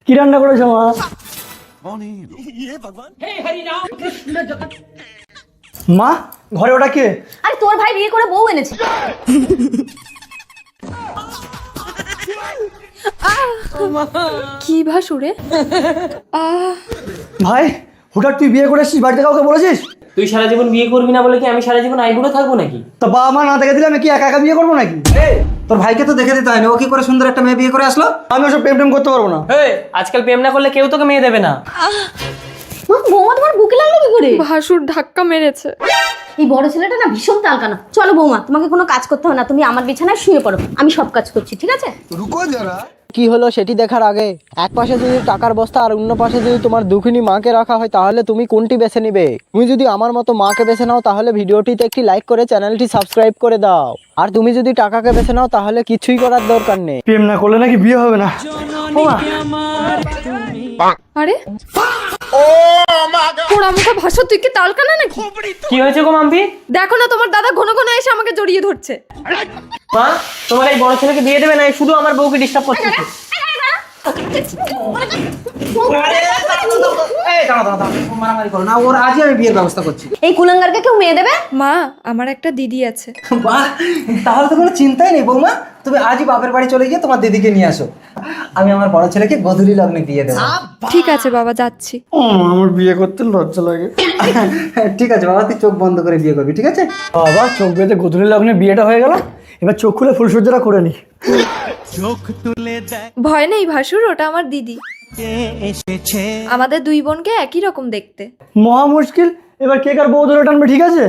কি রান্না করেছো মা? মা ঘরে ওটা কে? আরে তোর ভাই বিয়ে করে বউ এনেছে। কি ভাসুরে? ভাই হুঠাৎ তুই বিয়ে করে এসেছিস, বাড়িতে কাউকে বলেছিস? তুই সারা জীবন বিয়ে করবি না বলে কি আমি সারা জীবন আইবুড়ো থাকবো নাকি? তা বাবা মা না দেখে দিলে আমি কি একা একা বিয়ে করবো নাকি? তোর ভাইকে তো দেখে দিতে হয়নি, ও কি করে সুন্দর একটা মেয়ে বিয়ে করে আসলো? আমি ওসব প্রেম টেম করতে পারবো না। আজকাল প্রেম না করলে কেউ তোকে মেয়ে দেবে না। মা, বৌমা তোমার বুকে লাগলো কি করে? ভাসুর ধাক্কা মেরেছে। এই বড় ছেলেটা না ভীষণ তালকানা। চলো বৌমা, তোমাকে কোনো কাজ করতে হবে না, তুমি আমার বিছানায় শুয়ে পড়ো, আমি সব কাজ করছি, ঠিক আছে? কি হলো সেটি দেখার আগে এক পাশে যদি টাকার বস্তা আর অন্য পাশে যদি তোমার দুঃখিনী মাকে রাখা হয় তাহলে তুমি কোনটি বেছে নিবে? তুমি যদি আমার মতো মাকে বেছে নাও তাহলে ভিডিওটিতে একটি লাইক করে চ্যানেলটি সাবস্ক্রাইব করে দাও, আর তুমি যদি টাকাকে বেছে নাও তাহলে কিছুই করার দরকার নেই। প্রেম না করলে নাকি বিয়ে হবে না? আরে পোড়া মুখে ভাসু, তুই কি তালকানা নাকি? কি হয়েছে গো মাম্পি? দেখো না তোমার দাদা ঘন ঘন এসে আমাকে জড়িয়ে ধরছে। মা তোমার এই বড় ছেলেকে বিয়ে দেবে না, শুধু আমার বউকে ডিস্টার্ব করছে। মারামারি করো না, ওর আজই আমি বিয়ের ব্যবস্থা করছি। এই কুলাঙ্গারকে কেউ মেয়ে দেবে? মা, আমার একটা দিদি আছে। বাহ, তাহলে তো কোনো চিন্তাই নেই বৌমা, তুমি আজই বাপের বাড়ি চলে গিয়ে তোমার দিদিকে নিয়ে আসো। আমি আমার বড় ছেলেকে গোধূলি লগ্নে দিয়ে দেবো। ঠিক আছে বাবা, যাচ্ছি। আমার বিয়ে করতে লজ্জা লাগে। ঠিক আছে বাবা, তুই চোখ বন্ধ করে বিয়ে করবি, ঠিক আছে? বাবা চোখ বেঁধে গোধূলি লগ্নে বিয়েটা হয়ে গেল, এবার চোখ খুলে ফুলসজ্জাটা করে নি। ভয় নেই ভাসুর, ওটা আমার দিদি। আমাদের দুই বোনকে একই রকম দেখতে। মহা মুশকিল, এবার কে কার বউ ধরে টানবে, ঠিক আছে?